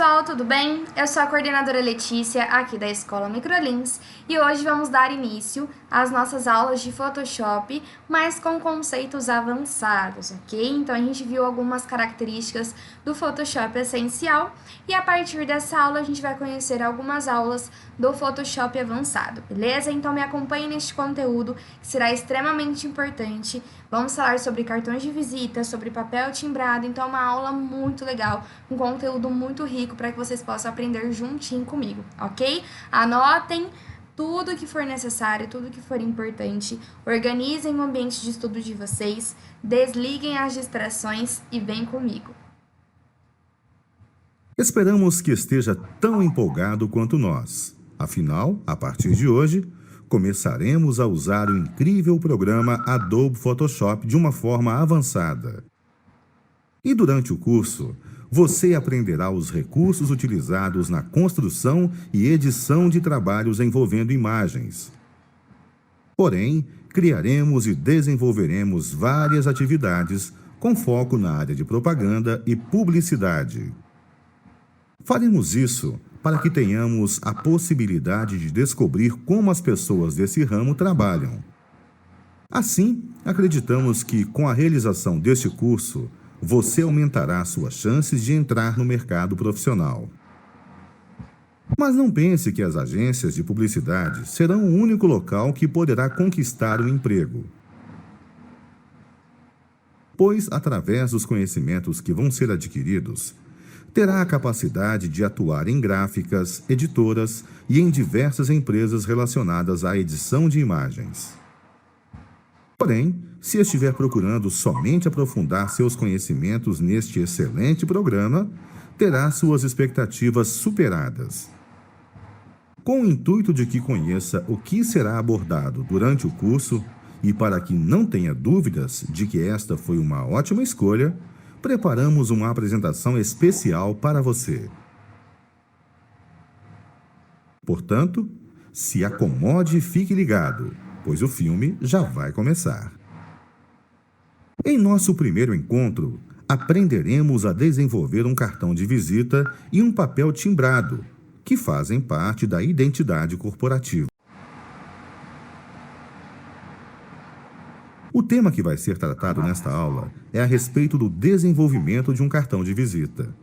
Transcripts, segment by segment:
pessoal, tudo bem? Eu sou a coordenadora Letícia, aqui da Escola Microlins, e hoje vamos dar início às nossas aulas de Photoshop, mas com conceitos avançados, ok? Então a gente viu algumas características do Photoshop essencial, e a partir dessa aula a gente vai conhecer algumas aulas do Photoshop avançado, beleza? Então me acompanhe neste conteúdo, que será extremamente importante. Vamos falar sobre cartões de visita, sobre papel timbrado, então é uma aula muito legal, um conteúdo muito rico para que vocês possam aprender juntinho comigo, ok? Anotem tudo que for necessário, tudo que for importante, organizem o ambiente de estudo de vocês, desliguem as distrações e vem comigo. Esperamos que esteja tão empolgado quanto nós. Afinal, a partir de hoje, começaremos a usar o incrível programa Adobe Photoshop de uma forma avançada. E durante o curso, você aprenderá os recursos utilizados na construção e edição de trabalhos envolvendo imagens. Porém, criaremos e desenvolveremos várias atividades com foco na área de propaganda e publicidade. Faremos isso para que tenhamos a possibilidade de descobrir como as pessoas desse ramo trabalham. Assim, acreditamos que com a realização deste curso, você aumentará suas chances de entrar no mercado profissional. Mas não pense que as agências de publicidade serão o único local que poderá conquistar um emprego. Pois, através dos conhecimentos que vão ser adquiridos, terá a capacidade de atuar em gráficas, editoras e em diversas empresas relacionadas à edição de imagens. Porém, se estiver procurando somente aprofundar seus conhecimentos neste excelente programa, terá suas expectativas superadas. Com o intuito de que conheça o que será abordado durante o curso e para que não tenha dúvidas de que esta foi uma ótima escolha, preparamos uma apresentação especial para você. Portanto, se acomode e fique ligado, pois o filme já vai começar. Em nosso primeiro encontro, aprenderemos a desenvolver um cartão de visita e um papel timbrado, que fazem parte da identidade corporativa. O tema que vai ser tratado nesta aula é a respeito do desenvolvimento de um cartão de visita.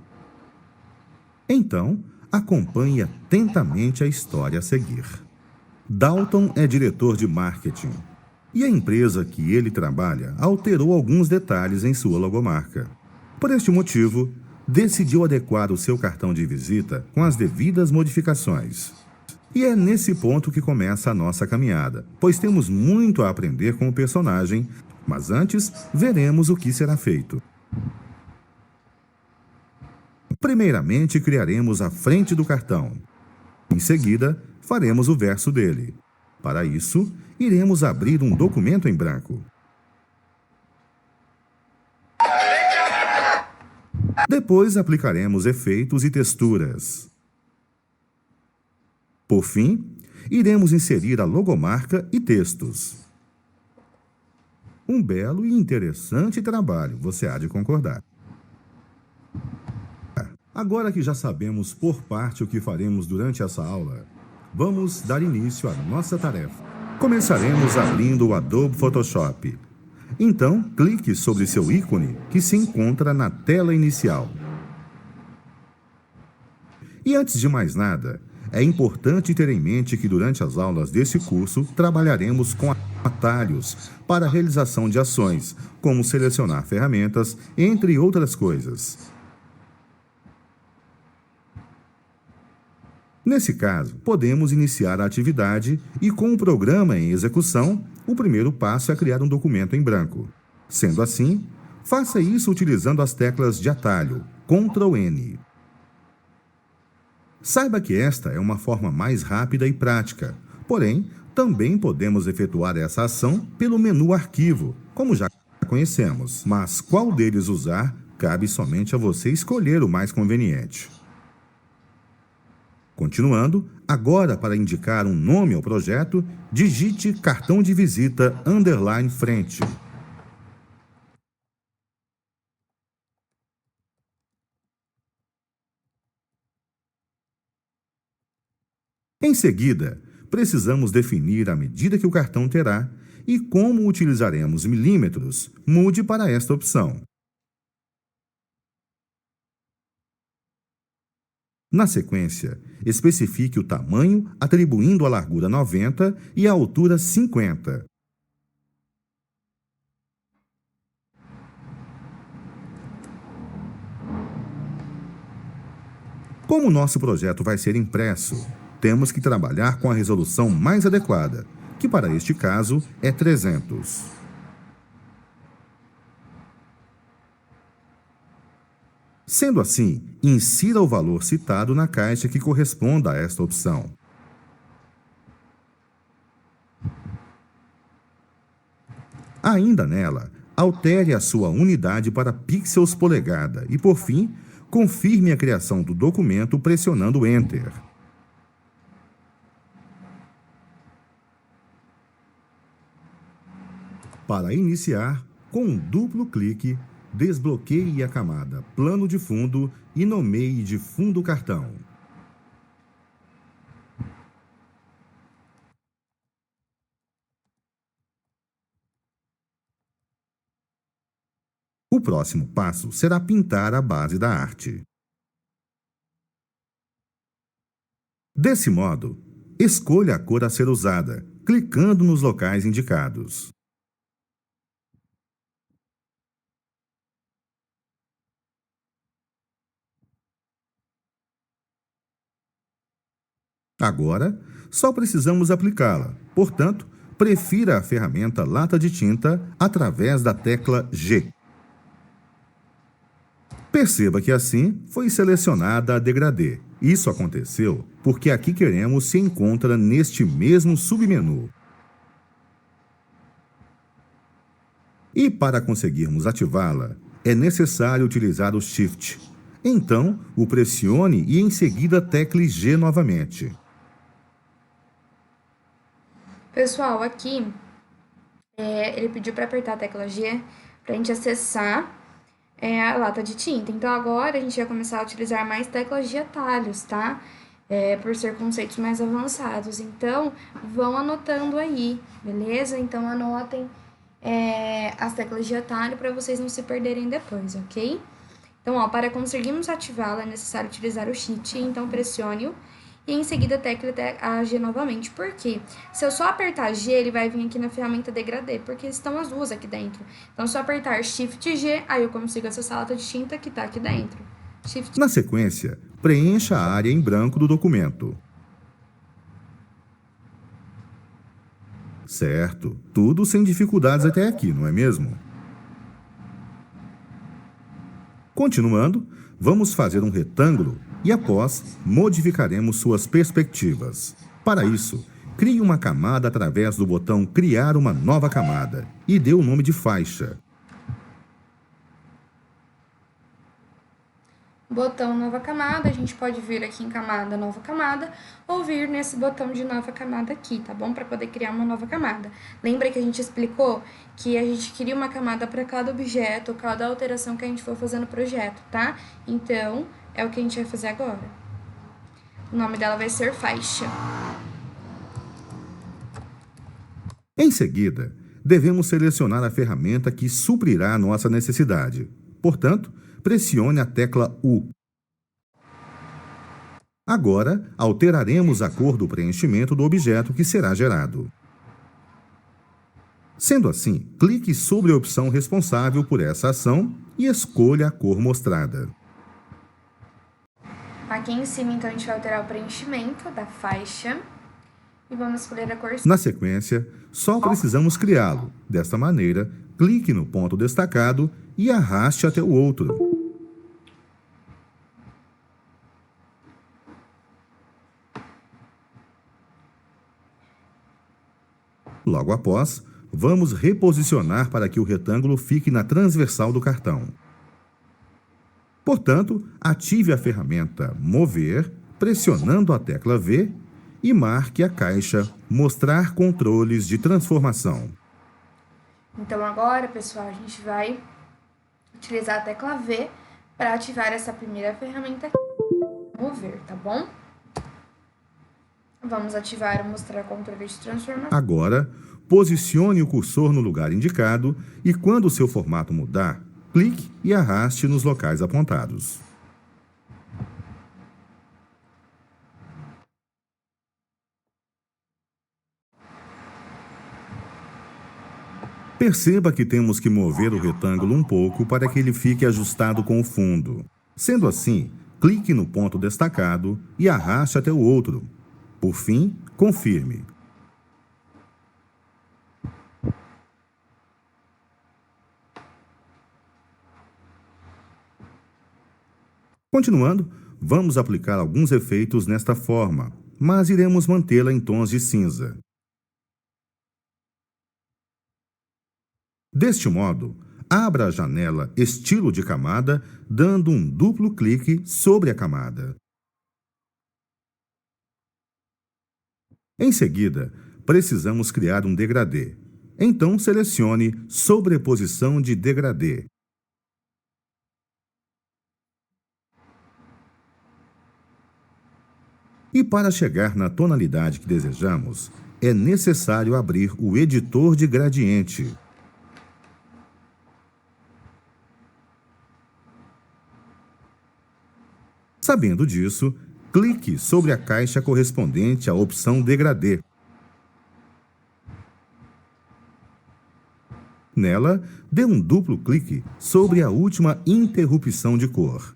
Então, acompanhe atentamente a história a seguir. Dalton é diretor de marketing e a empresa que ele trabalha alterou alguns detalhes em sua logomarca. Por este motivo, decidiu adequar o seu cartão de visita com as devidas modificações. E é nesse ponto que começa a nossa caminhada, pois temos muito a aprender com o personagem, mas antes veremos o que será feito. Primeiramente, criaremos a frente do cartão. Em seguida, faremos o verso dele. Para isso, iremos abrir um documento em branco. Depois, aplicaremos efeitos e texturas. Por fim, iremos inserir a logomarca e textos. Um belo e interessante trabalho, você há de concordar. Agora que já sabemos por parte o que faremos durante essa aula, vamos dar início à nossa tarefa. Começaremos abrindo o Adobe Photoshop. Então, clique sobre seu ícone que se encontra na tela inicial. E antes de mais nada, é importante ter em mente que durante as aulas desse curso trabalharemos com atalhos para a realização de ações, como selecionar ferramentas, entre outras coisas. Nesse caso, podemos iniciar a atividade e, com o programa em execução, o primeiro passo é criar um documento em branco. Sendo assim, faça isso utilizando as teclas de atalho, Ctrl+N. Saiba que esta é uma forma mais rápida e prática, porém, também podemos efetuar essa ação pelo menu Arquivo, como já conhecemos, mas qual deles usar, cabe somente a você escolher o mais conveniente. Continuando, agora para indicar um nome ao projeto, digite cartão de visita _ frente. Em seguida, precisamos definir a medida que o cartão terá e como utilizaremos milímetros, mude para esta opção. Na sequência, especifique o tamanho atribuindo a largura 90 e a altura 50. Como nosso projeto vai ser impresso, temos que trabalhar com a resolução mais adequada, que para este caso é 300. Sendo assim, insira o valor citado na caixa que corresponda a esta opção. Ainda nela, altere a sua unidade para pixels polegada e, por fim, confirme a criação do documento pressionando Enter. Para iniciar, com um duplo clique, desbloqueie a camada Plano de Fundo e nomeie de Fundo Cartão. O próximo passo será pintar a base da arte. Desse modo, escolha a cor a ser usada, clicando nos locais indicados. Agora, só precisamos aplicá-la. Portanto, prefira a ferramenta lata de tinta através da tecla G. Perceba que assim foi selecionada a degradê. Isso aconteceu porque aqui queremos se encontra neste mesmo submenu. E para conseguirmos ativá-la, é necessário utilizar o Shift. Então, o pressione e em seguida tecle G novamente. Pessoal, aqui ele pediu para apertar a tecla G para a gente acessar a lata de tinta. Então, agora a gente vai começar a utilizar mais teclas de atalhos, tá? Por ser conceitos mais avançados. Então, vão anotando aí, beleza? Então, anotem as teclas de atalho para vocês não se perderem depois, ok? Então, para conseguirmos ativá-la, é necessário utilizar o Shift, então pressione-o e em seguida tecle a G novamente. Por quê? Se eu só apertar G, ele vai vir aqui na ferramenta degradê, porque estão as duas aqui dentro. Então, se eu apertar Shift G, aí eu consigo acessar a lata de tinta que está aqui dentro. Shift... Na sequência, preencha a área em branco do documento. Certo, tudo sem dificuldades até aqui, não é mesmo? Continuando, vamos fazer um retângulo e, após, modificaremos suas perspectivas. Para isso, crie uma camada através do botão Criar uma nova camada e dê o nome de faixa. Botão Nova Camada, a gente pode vir aqui em Camada Nova Camada ou vir nesse botão de Nova Camada aqui, tá bom? Para poder criar uma nova camada. Lembra que a gente explicou que a gente cria uma camada para cada objeto, cada alteração que a gente for fazer no projeto, tá? Então, é o que a gente vai fazer agora. O nome dela vai ser Faixa. Em seguida, devemos selecionar a ferramenta que suprirá a nossa necessidade. Portanto, pressione a tecla U. Agora, alteraremos a cor do preenchimento do objeto que será gerado. Sendo assim, clique sobre a opção responsável por essa ação e escolha a cor mostrada. Aqui em cima, então, a gente vai alterar o preenchimento da faixa e vamos escolher a cor... Na sequência, só precisamos criá-lo. Desta maneira, clique no ponto destacado e arraste até o outro. Logo após, vamos reposicionar para que o retângulo fique na transversal do cartão. Portanto, ative a ferramenta Mover, pressionando a tecla V e marque a caixa Mostrar controles de transformação. Então agora, pessoal, a gente vai utilizar a tecla V para ativar essa primeira ferramenta aqui, Mover, tá bom? Vamos ativar o mostrar controle de transformação. Agora, posicione o cursor no lugar indicado e, quando o seu formato mudar, clique e arraste nos locais apontados. Perceba que temos que mover o retângulo um pouco para que ele fique ajustado com o fundo. Sendo assim, clique no ponto destacado e arraste até o outro. Por fim, confirme. Continuando, vamos aplicar alguns efeitos nesta forma, mas iremos mantê-la em tons de cinza. Deste modo, abra a janela Estilo de camada, dando um duplo clique sobre a camada. Em seguida, precisamos criar um degradê. Então, selecione Sobreposição de degradê. E para chegar na tonalidade que desejamos, é necessário abrir o editor de gradiente. Sabendo disso, clique sobre a caixa correspondente à opção degradê. Nela, dê um duplo clique sobre a última interrupção de cor.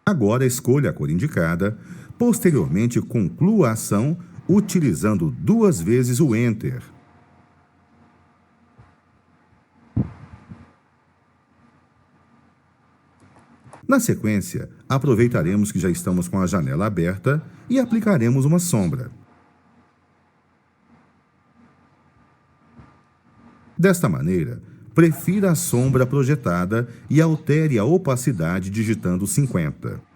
Agora escolha a cor indicada, posteriormente conclua a ação utilizando 2 vezes o Enter. Na sequência, aproveitaremos que já estamos com a janela aberta e aplicaremos uma sombra. Desta maneira, prefira a sombra projetada e altere a opacidade digitando 50.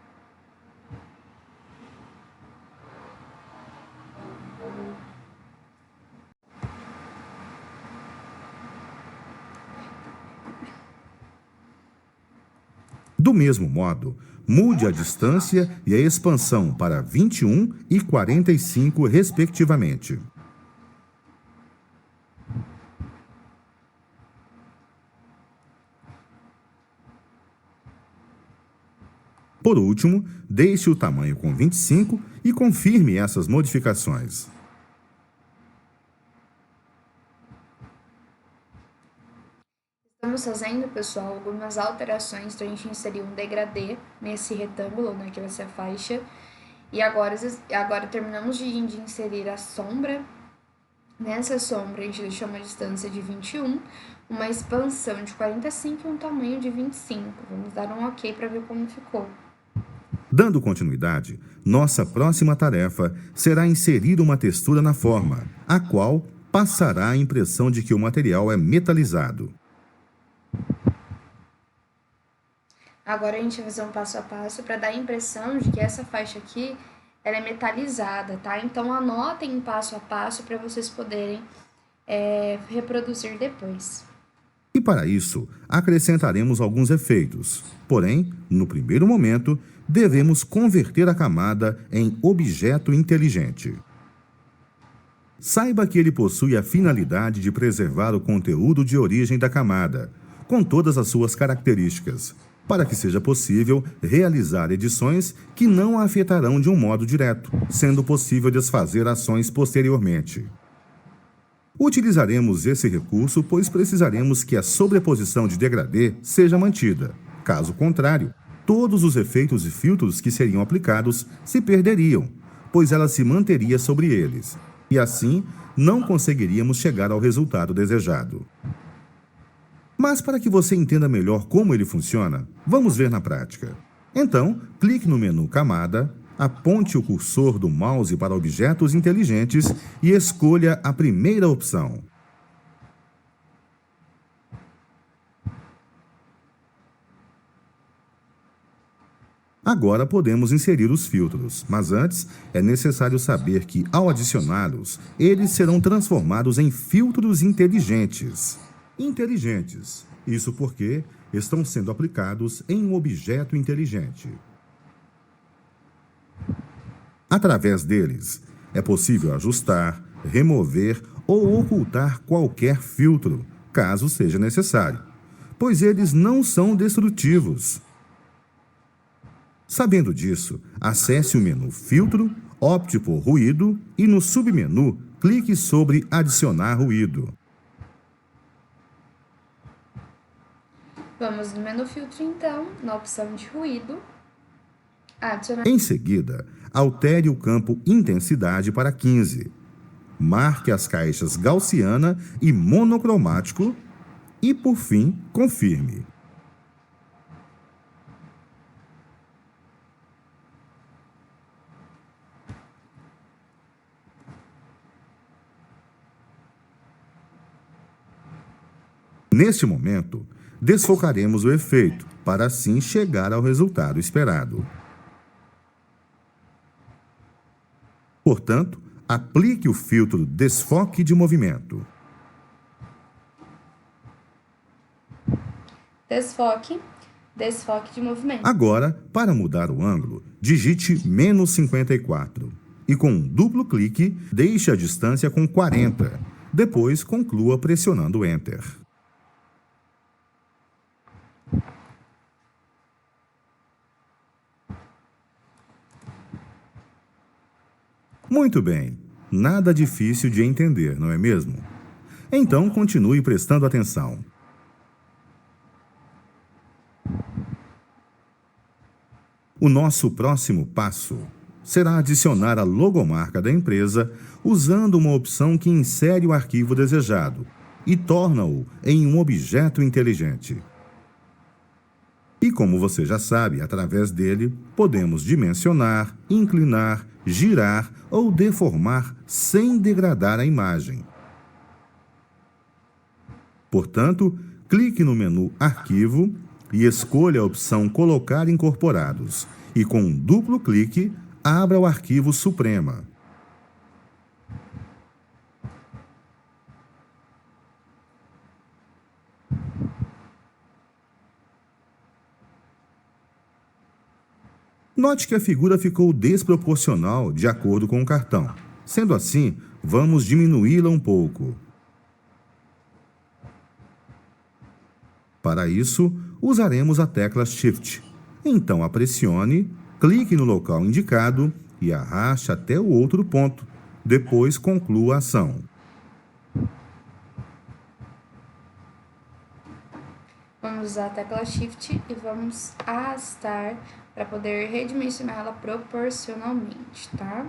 Do mesmo modo, mude a distância e a expansão para 21 e 45, respectivamente. Por último, deixe o tamanho com 25 e confirme essas modificações. Estamos fazendo, pessoal, algumas alterações para a gente inserir um degradê nesse retângulo, né, que vai ser a faixa. E agora terminamos de inserir a sombra. Nessa sombra, a gente deixou uma distância de 21, uma expansão de 45 e um tamanho de 25. Vamos dar um OK para ver como ficou. Dando continuidade, nossa próxima tarefa será inserir uma textura na forma, a qual passará a impressão de que o material é metalizado. Agora a gente vai fazer um passo a passo para dar a impressão de que essa faixa aqui ela é metalizada, tá? Então anotem passo a passo para vocês poderem reproduzir depois. E para isso, acrescentaremos alguns efeitos. Porém, no primeiro momento, devemos converter a camada em objeto inteligente. Saiba que ele possui a finalidade de preservar o conteúdo de origem da camada, com todas as suas características, para que seja possível realizar edições que não a afetarão de um modo direto, sendo possível desfazer ações posteriormente. Utilizaremos esse recurso, pois precisaremos que a sobreposição de degradê seja mantida. Caso contrário, todos os efeitos e filtros que seriam aplicados se perderiam, pois ela se manteria sobre eles, e assim não conseguiríamos chegar ao resultado desejado. Mas para que você entenda melhor como ele funciona, vamos ver na prática. Então, clique no menu Camada, aponte o cursor do mouse para objetos inteligentes e escolha a primeira opção. Agora podemos inserir os filtros, mas antes é necessário saber que, ao adicioná-los, eles serão transformados em filtros inteligentes. Isso porque estão sendo aplicados em um objeto inteligente. Através deles, é possível ajustar, remover ou ocultar qualquer filtro, caso seja necessário, pois eles não são destrutivos. Sabendo disso, acesse o menu Filtro, opte por Ruído e no submenu clique sobre Adicionar ruído. Vamos no menu Filtro, então, na opção de Ruído. Adicionar. Em seguida, altere o campo Intensidade para 15. Marque as caixas Gaussiana e Monocromático e, por fim, confirme. Neste momento, desfocaremos o efeito, para assim chegar ao resultado esperado. Portanto, aplique o filtro Desfoque de movimento. Desfoque de movimento. Agora, para mudar o ângulo, digite -54 e com um duplo clique, deixe a distância com 40. Depois, conclua pressionando Enter. Muito bem, nada difícil de entender, não é mesmo? Então, continue prestando atenção. O nosso próximo passo será adicionar a logomarca da empresa usando uma opção que insere o arquivo desejado e torna-o em um objeto inteligente. E como você já sabe, através dele, podemos dimensionar, inclinar, girar ou deformar sem degradar a imagem. Portanto, clique no menu Arquivo e escolha a opção Colocar incorporados e com um duplo clique, abra o arquivo Suprema. Note que a figura ficou desproporcional de acordo com o cartão. Sendo assim, vamos diminuí-la um pouco. Para isso, usaremos a tecla Shift. Então a pressione, clique no local indicado e arraste até o outro ponto. Depois conclua a ação. Vamos usar a tecla Shift e vamos arrastar para poder redimensioná-la proporcionalmente, tá?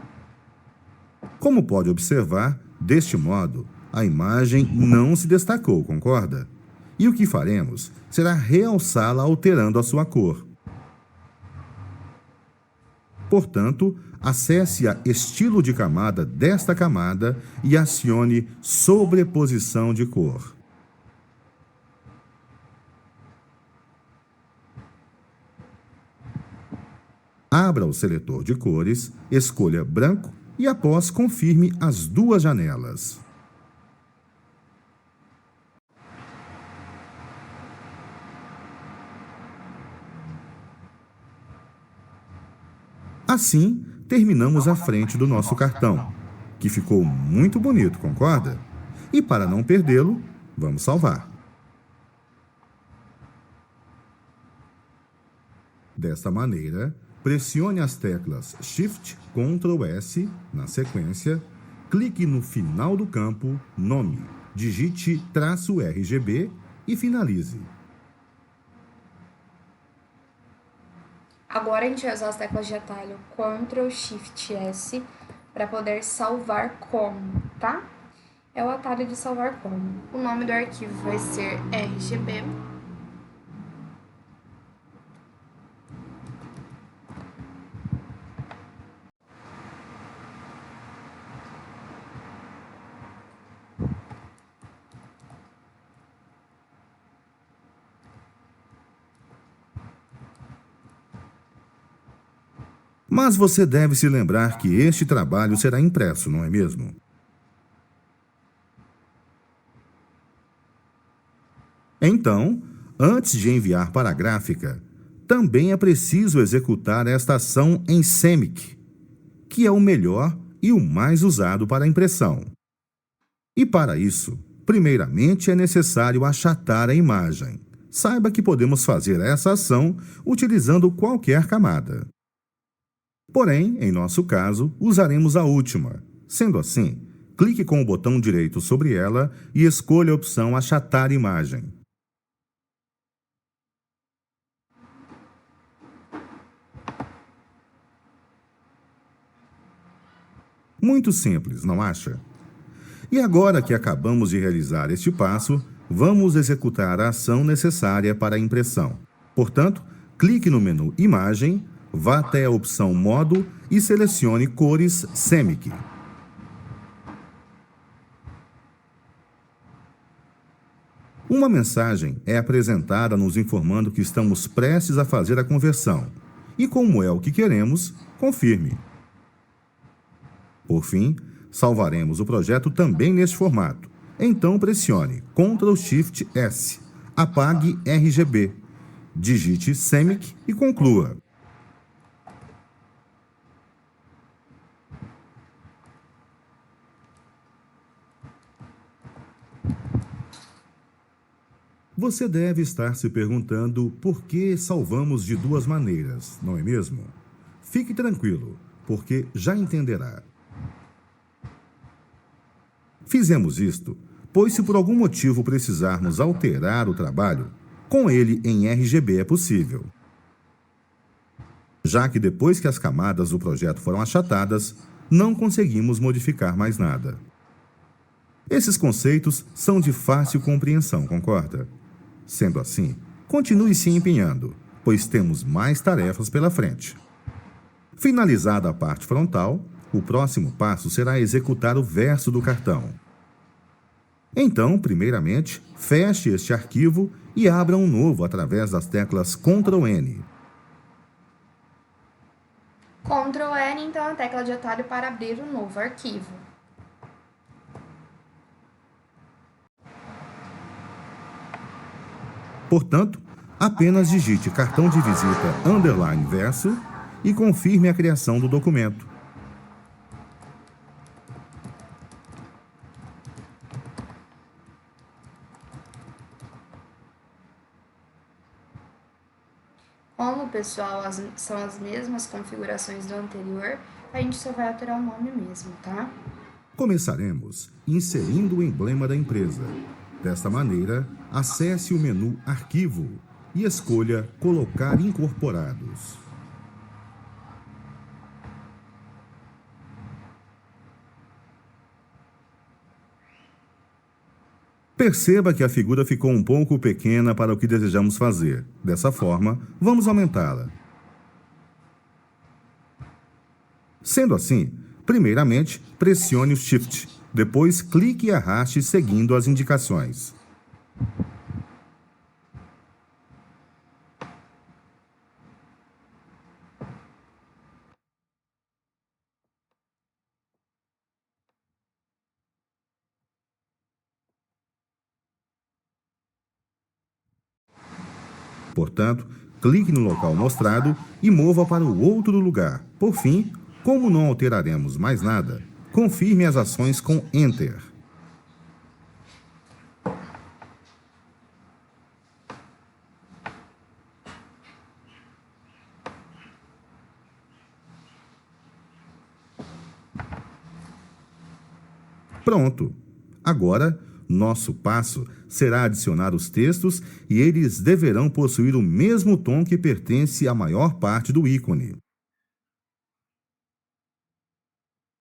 Como pode observar, deste modo, a imagem não se destacou, concorda? E o que faremos será realçá-la alterando a sua cor. Portanto, acesse a Estilo de camada desta camada e acione Sobreposição de cor. Abra o seletor de cores, escolha branco e após confirme as duas janelas. Assim, terminamos a frente do nosso cartão, que ficou muito bonito, concorda? E para não perdê-lo, vamos salvar. Desta maneira, pressione as teclas Shift, Ctrl S, na sequência, clique no final do campo Nome, digite "-RGB" e finalize. Agora a gente vai usar as teclas de atalho Ctrl Shift S para poder salvar como, tá? É o atalho de salvar como. O nome do arquivo vai ser RGB. Mas você deve se lembrar que este trabalho será impresso, não é mesmo? Então, antes de enviar para a gráfica, também é preciso executar esta ação em CMYK, que é o melhor e o mais usado para a impressão. E para isso, primeiramente é necessário achatar a imagem. Saiba que podemos fazer essa ação utilizando qualquer camada. Porém, em nosso caso, usaremos a última. Sendo assim, clique com o botão direito sobre ela e escolha a opção Achatar imagem. Muito simples, não acha? E agora que acabamos de realizar este passo, vamos executar a ação necessária para a impressão. Portanto, clique no menu Imagem, vá até a opção Modo e selecione Cores CMYK. Uma mensagem é apresentada nos informando que estamos prestes a fazer a conversão. E como é o que queremos, confirme. Por fim, salvaremos o projeto também neste formato. Então pressione Ctrl+Shift+S, apague RGB, digite CMYK e conclua. Você deve estar se perguntando por que salvamos de duas maneiras, não é mesmo? Fique tranquilo, porque já entenderá. Fizemos isto, pois se por algum motivo precisarmos alterar o trabalho, com ele em RGB é possível. Já que depois que as camadas do projeto foram achatadas, não conseguimos modificar mais nada. Esses conceitos são de fácil compreensão, concorda? Sendo assim, continue se empenhando, pois temos mais tarefas pela frente. Finalizada a parte frontal, o próximo passo será executar o verso do cartão. Então, primeiramente, feche este arquivo e abra um novo através das teclas Ctrl+N. Ctrl+N, então, é a tecla de atalho para abrir um novo arquivo. Portanto, apenas digite cartão de visita _verso e confirme a criação do documento. Como, pessoal, são as mesmas configurações do anterior, a gente só vai alterar o nome mesmo, tá? Começaremos inserindo o emblema da empresa. Desta maneira, acesse o menu Arquivo e escolha Colocar incorporados. Perceba que a figura ficou um pouco pequena para o que desejamos fazer. Dessa forma, vamos aumentá-la. Sendo assim, primeiramente, pressione o Shift. Depois, clique e arraste seguindo as indicações. Portanto, clique no local mostrado e mova para o outro lugar. Por fim, como não alteraremos mais nada, confirme as ações com Enter. Pronto! Agora, nosso passo será adicionar os textos e eles deverão possuir o mesmo tom que pertence à maior parte do ícone.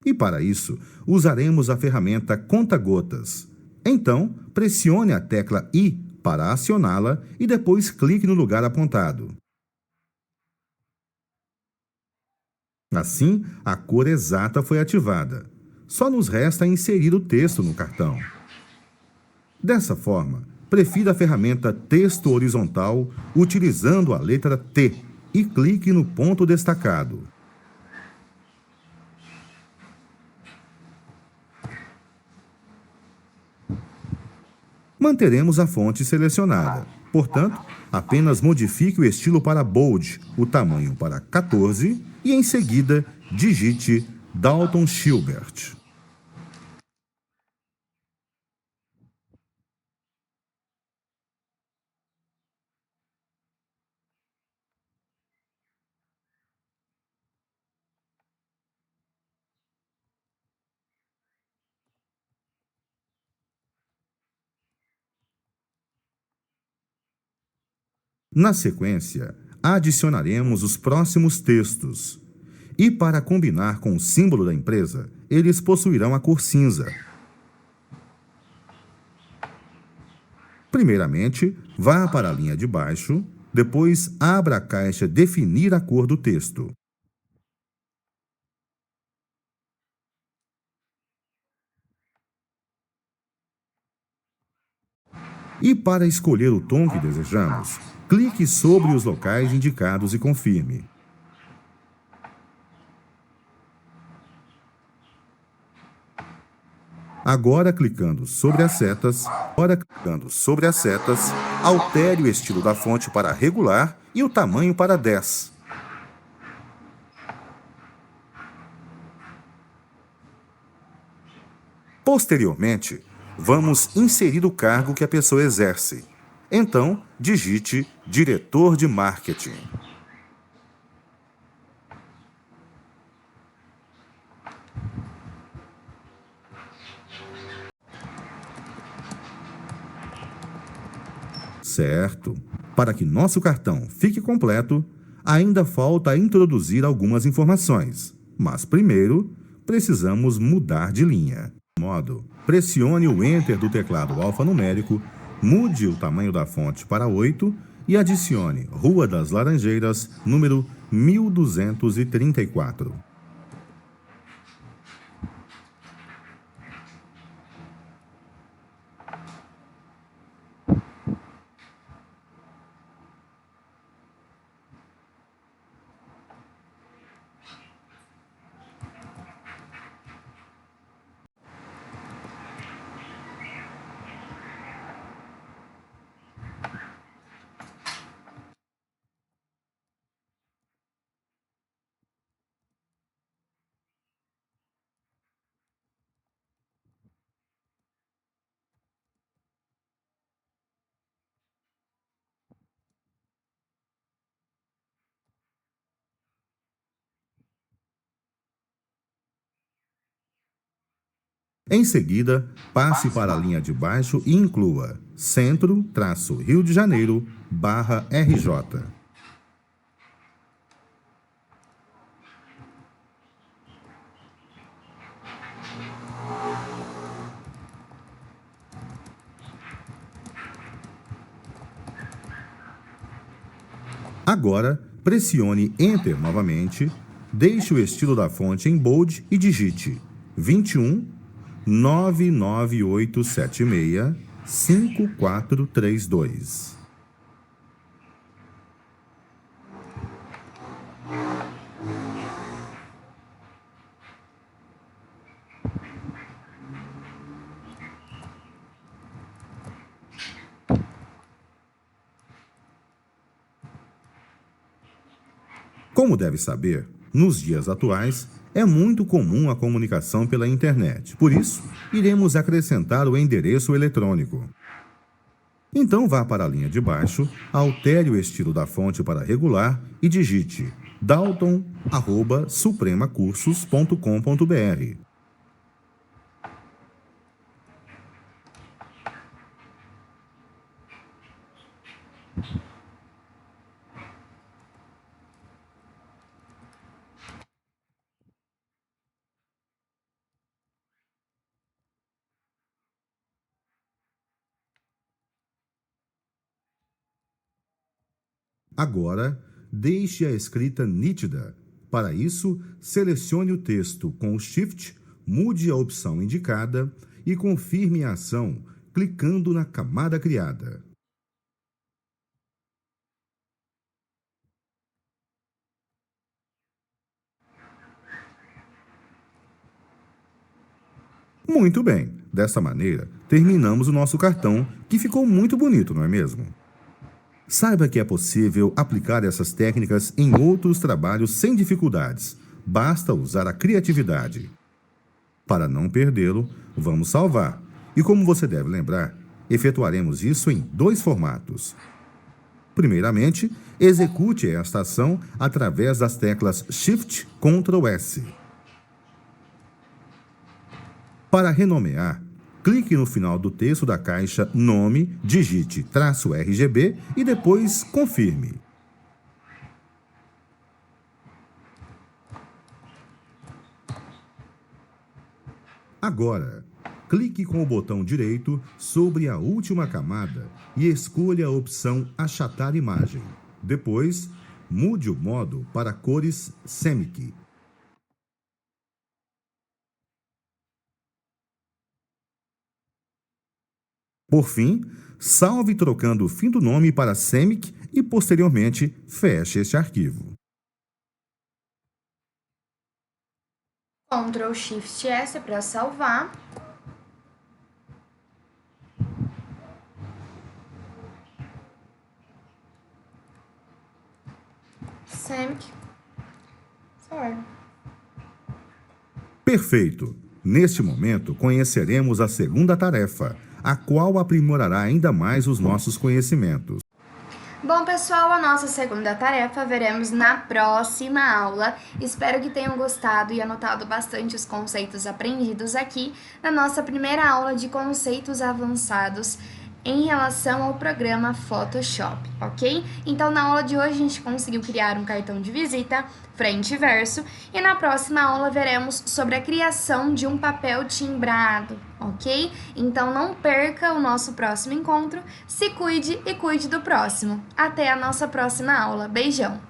E para isso, usaremos a ferramenta Conta-Gotas. Então, pressione a tecla I para acioná-la e depois clique no lugar apontado. Assim, a cor exata foi ativada. Só nos resta inserir o texto no cartão. Dessa forma, prefira a ferramenta Texto Horizontal utilizando a letra T e clique no ponto destacado. Manteremos a fonte selecionada. Portanto, apenas modifique o estilo para Bold, o tamanho para 14 e, em seguida, digite Dalton Schilbert. Na sequência, adicionaremos os próximos textos. E para combinar com o símbolo da empresa, eles possuirão a cor cinza. Primeiramente, vá para a linha de baixo, depois abra a caixa Definir a cor do texto. E para escolher o tom que desejamos, clique sobre os locais indicados e confirme. Agora, clicando sobre as setas, altere o estilo da fonte para regular e o tamanho para 10. Posteriormente, vamos inserir o cargo que a pessoa exerce. Então, digite Diretor de Marketing. Certo. Para que nosso cartão fique completo, ainda falta introduzir algumas informações. Mas primeiro, precisamos mudar de linha. Pressione o Enter do teclado alfanumérico, mude o tamanho da fonte para 8 e adicione Rua das Laranjeiras, número 1234. Em seguida, passe para a linha de baixo e inclua Centro-Rio de Janeiro/RJ. Agora, pressione Enter novamente, deixe o estilo da fonte em bold e digite 21 99876 5432. Como deve saber, nos dias atuais, é muito comum a comunicação pela internet. Por isso, iremos acrescentar o endereço eletrônico. Então vá para a linha de baixo, altere o estilo da fonte para regular e digite dalton@supremacursos.com.br. Agora, deixe a escrita nítida. Para isso, selecione o texto com o Shift, mude a opção indicada e confirme a ação clicando na camada criada. Muito bem, dessa maneira, terminamos o nosso cartão, que ficou muito bonito, não é mesmo? Saiba que é possível aplicar essas técnicas em outros trabalhos sem dificuldades. basta usar a criatividade. Para não perdê-lo, vamos salvar. E como você deve lembrar, efetuaremos isso em 2 formatos. Primeiramente, execute esta ação através das teclas Shift Ctrl S. Para renomear, clique no final do texto da caixa Nome, digite "-RGB" e depois confirme. Agora, clique com o botão direito sobre a última camada e escolha a opção Achatar imagem. Depois, mude o modo para cores CMYK. Por fim, salve trocando o fim do nome para CMYK e, posteriormente, feche este arquivo. Ctrl Shift S para salvar. CMYK. Perfeito! Neste momento, conheceremos a segunda tarefa, a qual aprimorará ainda mais os nossos conhecimentos. Bom, pessoal, a nossa segunda tarefa veremos na próxima aula. Espero que tenham gostado e anotado bastante os conceitos aprendidos aqui na nossa primeira aula de conceitos avançados em relação ao programa Photoshop, ok? Então, na aula de hoje, a gente conseguiu criar um cartão de visita, frente e verso, e na próxima aula veremos sobre a criação de um papel timbrado, ok? Então, não perca o nosso próximo encontro, se cuide e cuide do próximo. Até a nossa próxima aula. Beijão!